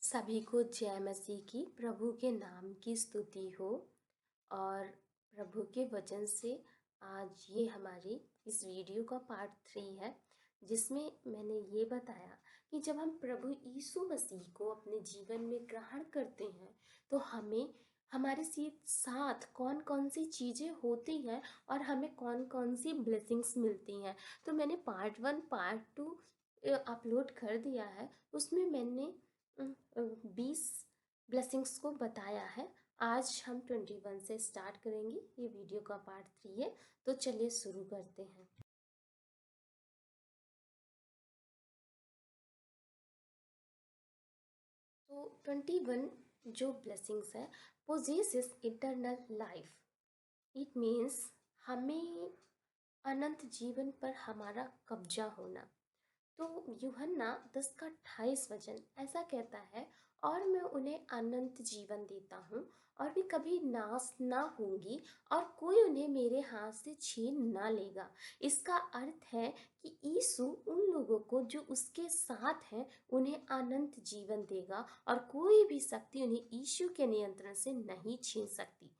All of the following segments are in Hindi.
सभी को जय मसीह की। प्रभु के नाम की स्तुति हो। और प्रभु के वचन से आज ये हमारी इस वीडियो का पार्ट 3 है, जिसमें मैंने ये बताया कि जब हम प्रभु यीशु मसीह को अपने जीवन में ग्रहण करते हैं तो हमें हमारे साथ कौन कौन सी चीज़ें होती हैं और हमें कौन कौन सी ब्लेसिंग्स मिलती हैं। तो मैंने पार्ट 1 पार्ट 2 अपलोड कर दिया है। उसमें मैंने 20 ब्लेसिंग्स को बताया है। आज हम 21 से स्टार्ट करेंगे। ये वीडियो का पार्ट 3 है, तो चलिए शुरू करते हैं। तो 21 जो ब्लेसिंग्स है, possesses eternal life. It means हमें अनंत जीवन पर हमारा कब्जा होना। तो यूहन्ना 10 का 28 वचन ऐसा कहता है, और मैं उन्हें अनंत जीवन देता हूँ और वे कभी नाश ना होंगी और कोई उन्हें मेरे हाथ से छीन ना लेगा। इसका अर्थ है कि यीशु उन लोगों को जो उसके साथ हैं उन्हें अनंत जीवन देगा और कोई भी शक्ति उन्हें यीशु के नियंत्रण से नहीं छीन सकती।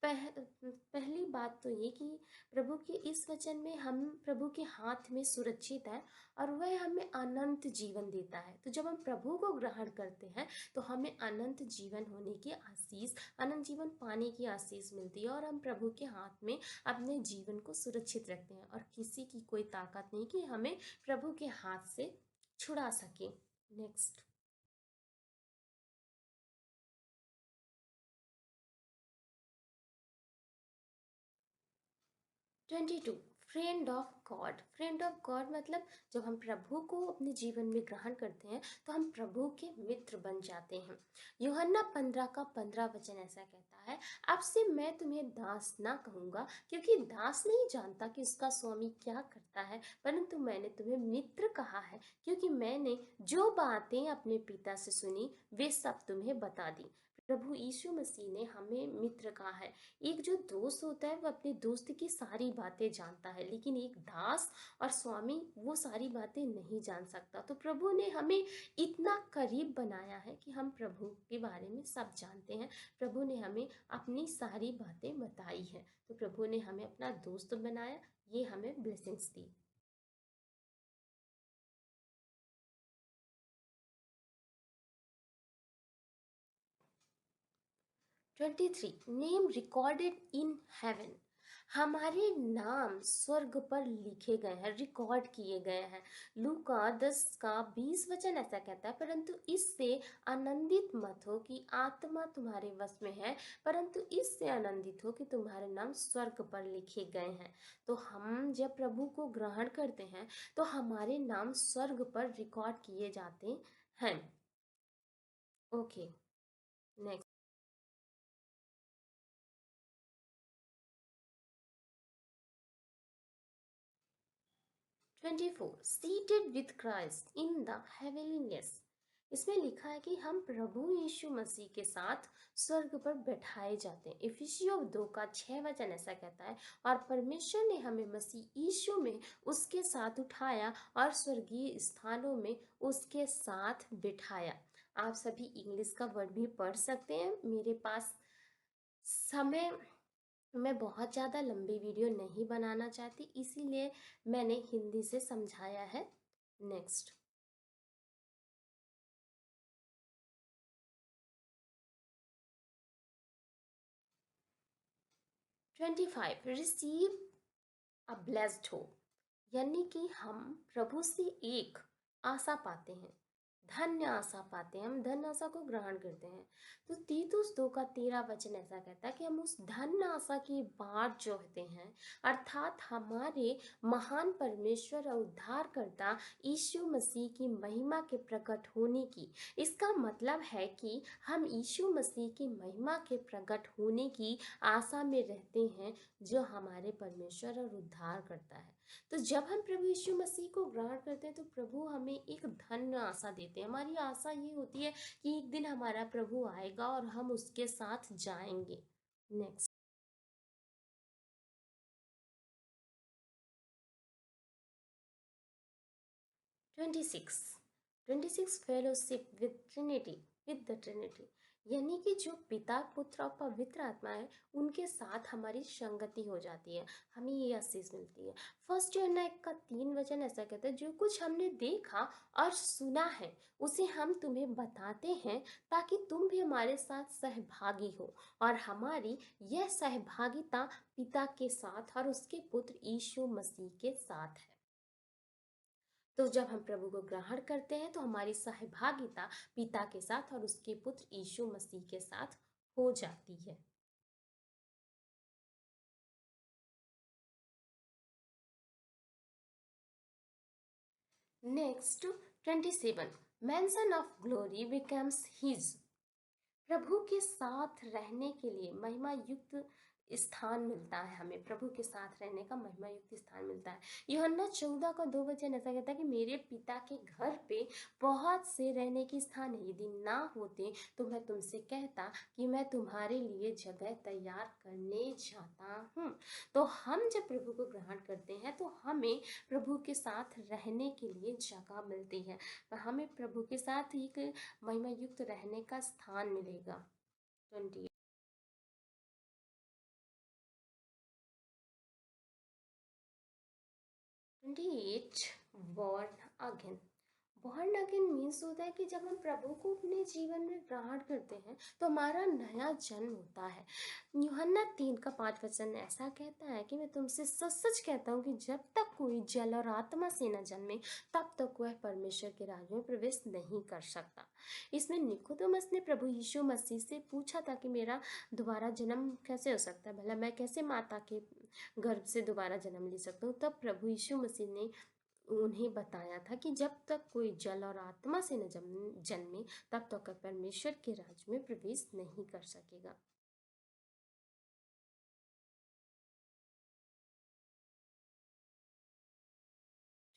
पहली बात तो ये कि प्रभु के इस वचन में हम प्रभु के हाथ में सुरक्षित हैं और वह हमें अनंत जीवन देता है। तो जब हम प्रभु को ग्रहण करते हैं तो हमें अनंत जीवन होने की आशीष, अनंत जीवन पाने की आशीष मिलती है और हम प्रभु के हाथ में अपने जीवन को सुरक्षित रखते हैं और किसी की कोई ताकत नहीं कि हमें प्रभु के हाथ से छुड़ा सके। Next 22 friend of God. Friend of God मतलब जब हम प्रभु को अपने जीवन में ग्रहण करते हैं तो हम प्रभु के मित्र बन जाते हैं। यूहन्ना 15 का 15 वचन ऐसा कहता है, अब से मैं तुम्हें दास ना कहूँगा, क्योंकि दास नहीं जानता कि उसका स्वामी क्या करता है, परंतु मैंने तुम्हें मित्र कहा है, क्योंकि मैंने जो बातें अपने पिता से सुनी वे सब तुम्हें बता दी। प्रभु यीशु मसीह ने हमें मित्र कहा है। एक जो दोस्त होता है वो अपने दोस्त की सारी बातें जानता है, लेकिन एक दास और स्वामी वो सारी बातें नहीं जान सकता। तो प्रभु ने हमें इतना करीब बनाया है कि हम प्रभु के बारे में सब जानते हैं। प्रभु ने हमें अपनी सारी बातें बताई है, तो प्रभु ने हमें अपना दोस्त बनाया। ये हमें blessings the. 23 name recorded in heaven. हमारे नाम स्वर्ग पर लिखे गए हैं, रिकॉर्ड किए गए हैं। लूका 10 का 20 वचन ऐसा कहता है, परंतु इससे आनंदित मत हो कि आत्मा तुम्हारे वश में है, परंतु इससे आनंदित हो कि तुम्हारे नाम स्वर्ग पर लिखे गए हैं। तो हम जब प्रभु को ग्रहण करते हैं तो हमारे नाम स्वर्ग पर रिकॉर्ड किए जाते हैं। Okay, next 24 seated with Christ in the हेवनलीनेस। इसमें लिखा है कि हम प्रभु यीशु मसीह के साथ स्वर्ग पर बैठाए जाते हैं। इफिसियों 2 का 6 वचन ऐसा कहता है, और परमेश्वर ने हमें मसीह यीशु में उसके साथ उठाया और स्वर्गीय स्थानों में उसके साथ बिठाया। आप सभी इंग्लिश का वर्ड भी पढ़ सकते हैं। मेरे पास समय, मैं बहुत ज़्यादा लंबी वीडियो नहीं बनाना चाहती, इसीलिए मैंने हिंदी से समझाया है। नेक्स्ट 25 रिसीव अ ब्लेस्ड हो, यानी कि हम प्रभु से एक आशा पाते हैं, धन्य आशा पाते हैं। हम धन्य आशा को ग्रहण करते हैं। तो तीतुस 2 का 13 वचन ऐसा कहता है कि हम उस धन्य आशा की बाट जोहते हैं, अर्थात हमारे महान परमेश्वर और उद्धारकर्ता यीशु मसीह की महिमा के प्रकट होने की। इसका मतलब है कि हम यीशु मसीह की महिमा के प्रकट होने की आशा में रहते हैं, जो हमारे परमेश्वर और उद्धार करता है। तो जब हम प्रभु यीशु मसीह को ग्रहण करते हैं तो प्रभु हमें एक धन्य आशा देते हैं। हमारी आशा ये होती है कि एक दिन हमारा प्रभु आएगा और हम उसके साथ जाएंगे। Next 26 fellowship with Trinity. With the Trinity, यानी कि जो पिता पुत्र और पवित्र आत्मा है उनके साथ हमारी संगति हो जाती है, हमें ये आशीष मिलती है। फर्स्ट यूहन्ना 1:3 ऐसा कहता है, जो कुछ हमने देखा और सुना है उसे हम तुम्हें बताते हैं ताकि तुम भी हमारे साथ सहभागी हो, और हमारी यह सहभागिता पिता के साथ और उसके पुत्र यीशु मसीह के साथ है। तो जब हम प्रभु को ग्रहण करते हैं तो हमारी सहभागिता पिता के साथ और उसके पुत्र यीशु मसीह के साथ हो जाती है। Next 27, mansion of glory becomes his. प्रभु के साथ रहने के लिए महिमा युक्त स्थान मिलता है, हमें प्रभु के साथ रहने का महिमा युक्त स्थान मिलता है। यूहन्ना 14:2 ऐसा कहता है कि मेरे पिता के घर पे बहुत से रहने के स्थान है, यदि ना होते तो मैं तुमसे कहता कि मैं तुम्हारे लिए जगह तैयार करने जाता हूँ। तो हम जब प्रभु को ग्रहण करते हैं तो हमें प्रभु के साथ रहने के लिए जगह मिलती है, हमें प्रभु के साथ एक महिमा युक्त रहने का स्थान मिलेगा। 28, born again. Born again means होता है कि जब हम प्रभु को अपने जीवन में ग्रहण करते हैं तो हमारा नया जन्म होता है। यूहन्ना 3:5 ऐसा कहता है कि मैं तुमसे सच सच कहता हूँ कि जब तक कोई जल और आत्मा से न जन्मे तब तक वह परमेश्वर के राज्य में प्रवेश नहीं कर सकता। इसमें निकोदेमस ने प्रभु यीशु मसीह से पूछा था कि मेरा दोबारा जन्म कैसे हो सकता है, भला मैं कैसे माता के गर्भ से दोबारा जन्म ले सकता हूँ। तब प्रभु यीशु मसीह ने उन्हें बताया था कि जब तक कोई जल और आत्मा से न जन्मे तब तक परमेश्वर के राज्य में प्रवेश नहीं कर सकेगा।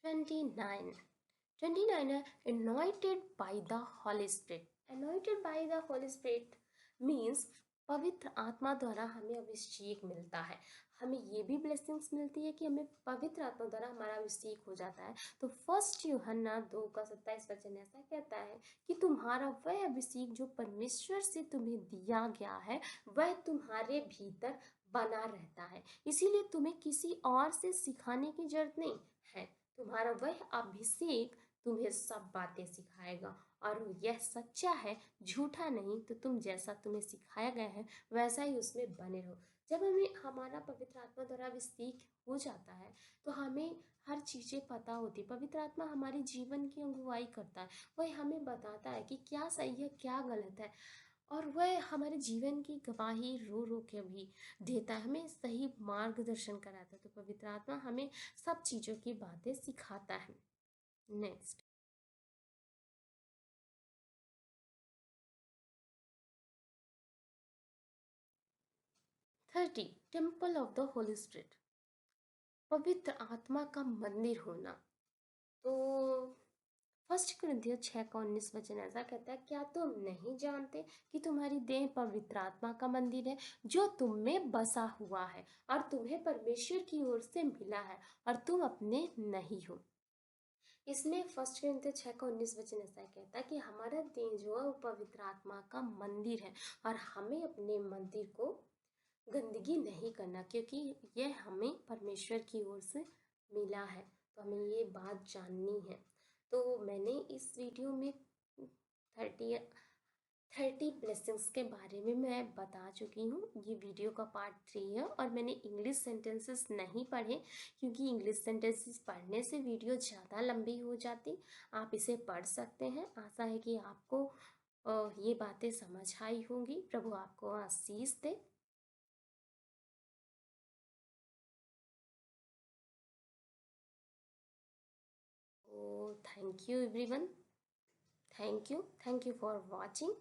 29 है anointed by the Holy Spirit। anointed by the Holy Spirit means पवित्र आत्मा द्वारा हमें अभिषेक मिलता है। हमें ये भी ब्लेसिंग्स मिलती है कि हमें पवित्र आत्मा द्वारा हमारा अभिषेक हो जाता है। तो फर्स्ट यूहन्ना 2:27 ऐसा कहता है कि तुम्हारा वह अभिषेक जो परमेश्वर से तुम्हें दिया गया है वह तुम्हारे भीतर बना रहता है, इसीलिए तुम्हें किसी और से सिखाने की जरूरत नहीं है। तुम्हारा वह अभिषेक तुम्हें सब बातें सिखाएगा, और यह सच्चा है, झूठा नहीं। तो तुम जैसा तुम्हें सिखाया गया है वैसा ही उसमें बने रहो। जब हमें हमारा पवित्र आत्मा द्वारा अभिषेक हो जाता है तो हमें हर चीज़ें पता होती। पवित्र आत्मा हमारे जीवन की अगुवाई करता है, वह हमें बताता है कि क्या सही है क्या गलत है, और वह हमारे जीवन की गवाही रो रो के भी देता है, हमें सही मार्गदर्शन कराता है। तो पवित्र आत्मा हमें सब चीज़ों की बातें सिखाता है। Next 30, temple of the Holi spirit, पवित्र आत्मा का मंदिर होना। तो फर्स्ट कुरिन्थियों 6:19 ऐसा कहता है, क्या तुम नहीं जानते कि तुम्हारी देह पवित्र आत्मा का मंदिर है जो तुम में बसा हुआ है और तुम्हें परमेश्वर की ओर से मिला है और तुम अपने नहीं हो। इसमें फर्स्ट कुरिन्थियों 6:19 ऐसा कहता है कि हमारा देह जो है वो पवित्र आत्मा का मंदिर है, और हमें अपने मंदिर को गंदगी नहीं करना, क्योंकि यह हमें परमेश्वर की ओर से मिला है। तो हमें ये बात जाननी है। तो मैंने इस वीडियो में 30 ब्लेसिंग्स के बारे में मैं बता चुकी हूँ। ये वीडियो का पार्ट 3 है, और मैंने इंग्लिश सेंटेंसेस नहीं पढ़े क्योंकि इंग्लिश सेंटेंसेस पढ़ने से वीडियो ज़्यादा लंबी हो जाती। आप इसे पढ़ सकते हैं। आशा है कि आपको ये बातें समझ आई होंगी। प्रभु आपको आशीष दे। Oh, thank you everyone. Thank you for watching.